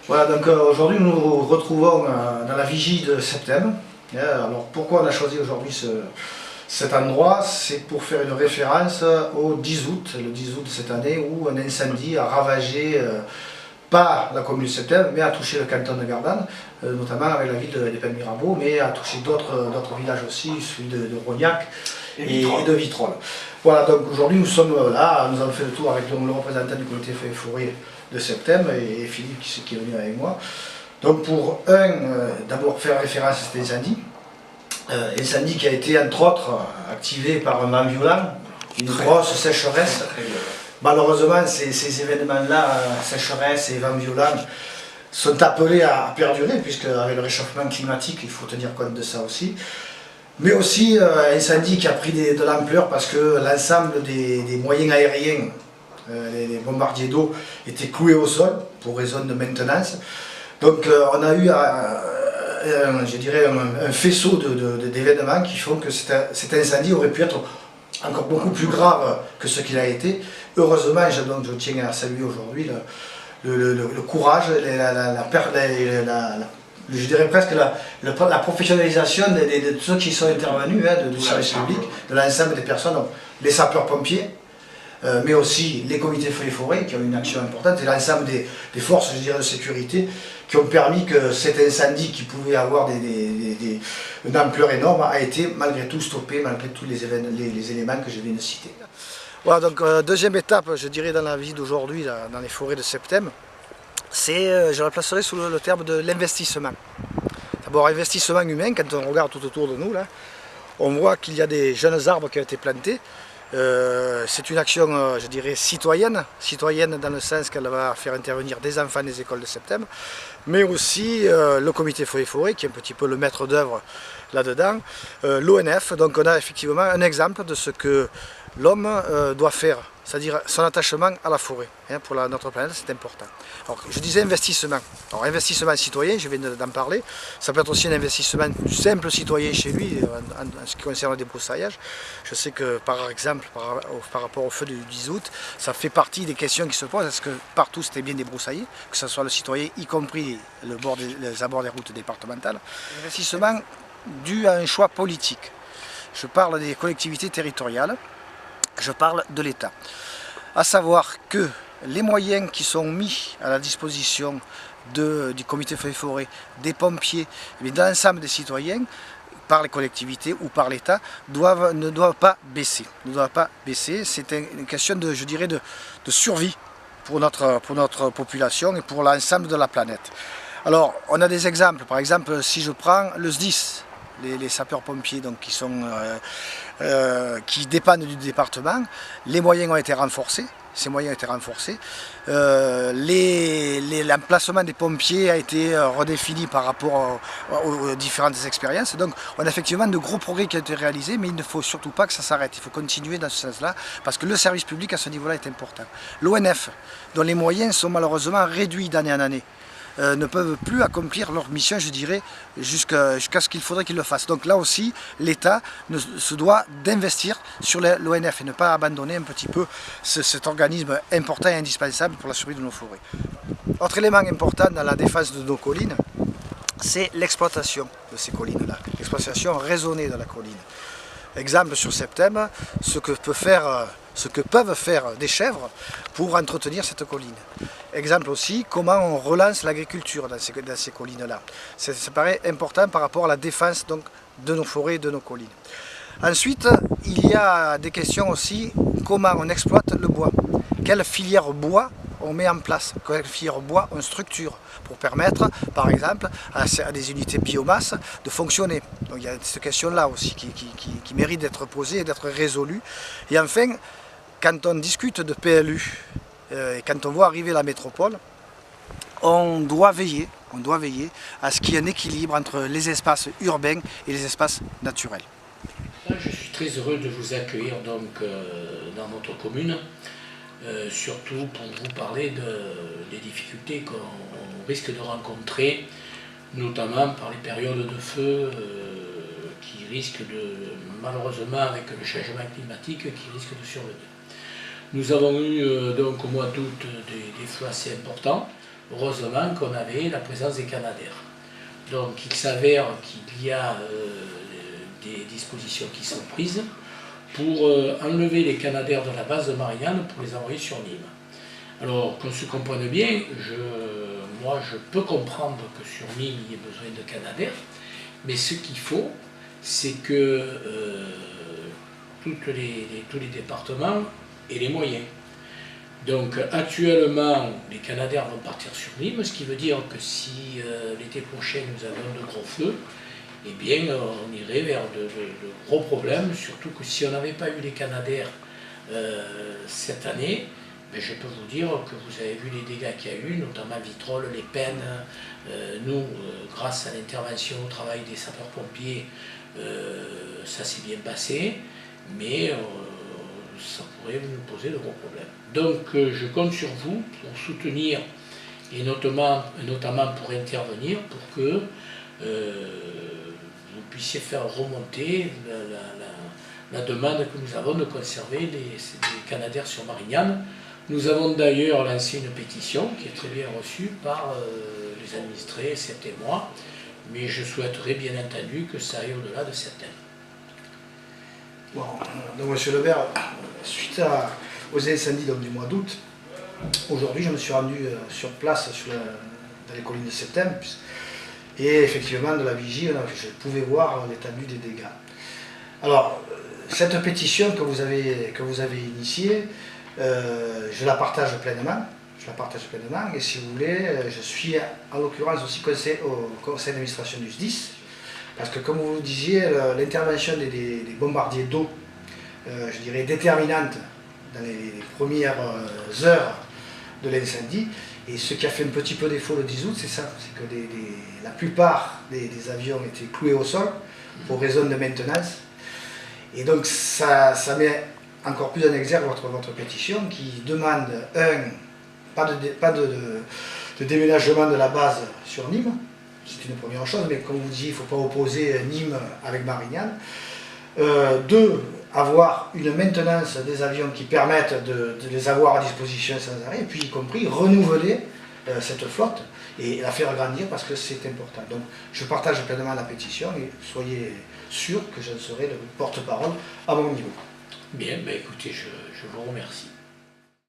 Voilà, donc aujourd'hui nous nous retrouvons dans la vigie de septembre. Alors pourquoi on a choisi aujourd'hui cet endroit? C'est pour faire une référence au 10 août, le 10 août de cette année, où un incendie a ravagé pas la commune de Septembre, mais a touché le canton de Gardanne, notamment avec la ville d'Épinay-Mirabeau, mais a touché d'autres villages aussi, celui de Rognac et de Vitrolles. Voilà, donc aujourd'hui nous sommes là, nous avons fait le tour avec le représentant du comité Feuilles et Forêts de Septembre et Philippe qui est venu avec moi. Donc pour d'abord faire référence à cet incendie. Incendie qui a été entre autres activé par un vent violent, une grosse sécheresse. Malheureusement ces événements-là, sécheresse et vent violent, sont appelés à perdurer, puisque avec le réchauffement climatique, il faut tenir compte de ça aussi. Mais aussi un incendie qui a pris de l'ampleur parce que l'ensemble des moyens aériens, les bombardiers d'eau, étaient cloués au sol pour raison de maintenance. Donc on a eu je dirais un faisceau d'événements qui font que cet incendie aurait pu être encore beaucoup plus grave que ce qu'il a été. Heureusement, donc, je tiens à saluer aujourd'hui le courage, je dirais presque la professionnalisation de ceux qui sont intervenus, du service public, de l'ensemble des personnes, donc, les sapeurs-pompiers, mais aussi les comités Feuilles et Forêts qui ont une action importante, et l'ensemble des forces, je dirais, de sécurité qui ont permis que cet incendie qui pouvait avoir une ampleur énorme a été malgré tout stoppé, malgré tous les éléments que je viens de citer. Voilà, donc deuxième étape, je dirais, dans la vie d'aujourd'hui, dans les forêts de Septembre, c'est, je la placerai sous le terme de l'investissement. D'abord, investissement humain, quand on regarde tout autour de nous, là, on voit qu'il y a des jeunes arbres qui ont été plantés. C'est une action, je dirais, citoyenne dans le sens qu'elle va faire intervenir des enfants des écoles de Septembre, mais aussi le comité Feuilles et Forêts, qui est un petit peu le maître d'œuvre là-dedans, l'ONF. Donc on a effectivement un exemple de ce que l'homme doit faire, c'est-à-dire son attachement à la forêt. Pour notre planète, c'est important. Alors, je disais investissement. Alors, investissement citoyen, je viens d'en parler. Ça peut être aussi un investissement simple citoyen chez lui, en ce qui concerne le débroussaillage. Je sais que, par exemple, par rapport au feu du 10 août, ça fait partie des questions qui se posent. Est-ce que partout c'était bien débroussaillé, que ce soit le citoyen, y compris les abords des routes départementales. Investissement dû à un choix politique. Je parle des collectivités territoriales. Je parle de l'État. À savoir que les moyens qui sont mis à la disposition du comité Feuilles et Forêts, des pompiers, mais de l'ensemble des citoyens, par les collectivités ou par l'État, ne doivent pas baisser. C'est une question de, je dirais, de survie pour notre population et pour l'ensemble de la planète. Alors, on a des exemples. Par exemple, si je prends le SDIS, les sapeurs-pompiers qui dépendent du département, les moyens ont été renforcés. L'emplacement des pompiers a été redéfini par rapport aux différentes expériences. Donc on a effectivement de gros progrès qui ont été réalisés, mais il ne faut surtout pas que ça s'arrête. Il faut continuer dans ce sens-là, parce que le service public à ce niveau-là est important. L'ONF, dont les moyens sont malheureusement réduits d'année en année, ne peuvent plus accomplir leur mission, je dirais, jusqu'à ce qu'il faudrait qu'ils le fassent. Donc là aussi, l'État se doit d'investir sur l'ONF et ne pas abandonner un petit peu cet organisme important et indispensable pour la survie de nos forêts. Autre élément important dans la défense de nos collines, c'est l'exploitation de ces collines-là, l'exploitation raisonnée de la colline. Exemple sur Septembre, ce que peuvent faire des chèvres pour entretenir cette colline. Exemple aussi, comment on relance l'agriculture dans ces collines-là. Ça paraît important par rapport à la défense donc, de nos forêts et de nos collines. Ensuite, il y a des questions aussi, comment on exploite le bois. Quelle filière bois on met en place, quelle filière bois on structure pour permettre, par exemple, à des unités biomasse de fonctionner. Donc il y a cette question-là aussi qui mérite d'être posée et d'être résolue. Et enfin, quand on discute de PLU, et quand on voit arriver la métropole, on doit veiller à ce qu'il y ait un équilibre entre les espaces urbains et les espaces naturels. Je suis très heureux de vous accueillir donc, dans notre commune, surtout pour vous parler des difficultés qu'on risque de rencontrer, notamment par les périodes de feu qui risquent malheureusement avec le changement climatique, qui risquent de survenir. Nous avons eu donc au mois d'août des feux assez importants, heureusement qu'on avait la présence des Canadair. Donc il s'avère qu'il y a des dispositions qui sont prises pour enlever les Canadair de la base de Marignane pour les envoyer sur Nîmes. Alors qu'on se comprenne bien, moi je peux comprendre que sur Nîmes il y ait besoin de Canadair, mais ce qu'il faut, c'est que tous les départements aient les moyens. Donc actuellement, les Canadair vont partir sur Nîmes, ce qui veut dire que si l'été prochain nous avons de gros feux, eh bien on irait vers de gros problèmes, surtout que si on n'avait pas eu les Canadair cette année, ben, je peux vous dire que vous avez vu les dégâts qu'il y a eu, notamment Vitrolles, les Pennes. Nous, grâce à l'intervention au travail des sapeurs-pompiers, ça s'est bien passé, mais ça pourrait nous poser de gros problèmes. Donc je compte sur vous pour soutenir et notamment pour intervenir pour que vous puissiez faire remonter la demande que nous avons de conserver les Canadair sur Marignane. Nous avons d'ailleurs lancé une pétition qui est très bien reçue par les administrés, certains mois, mais je souhaiterais bien entendu que ça aille au-delà de certains. Bon, donc Monsieur Lebert, suite aux incendies du mois d'août, aujourd'hui je me suis rendu sur place dans les collines de Septembre, et effectivement de la vigie, je pouvais voir l'étendue des dégâts. Alors, cette pétition que vous avez initiée, je la partage pleinement. Et si vous voulez, je suis en l'occurrence aussi au conseil d'administration du SDIS, parce que comme vous le disiez, l'intervention des bombardiers d'eau, je dirais déterminante dans les premières heures de l'incendie, et ce qui a fait un petit peu défaut le 10 août, c'est ça, c'est que la plupart des avions étaient cloués au sol pour raison de maintenance, et donc ça met encore plus en exergue votre pétition qui demande, pas de déménagement de la base sur Nîmes, c'est une première chose, mais comme vous disiez, il ne faut pas opposer Nîmes avec Marignane. Deux, avoir une maintenance des avions qui permettent de les avoir à disposition sans arrêt, et puis y compris renouveler cette flotte et la faire grandir parce que c'est important. Donc je partage pleinement la pétition et soyez sûr que je serai le porte-parole à mon niveau. Bien, ben écoutez, je vous remercie.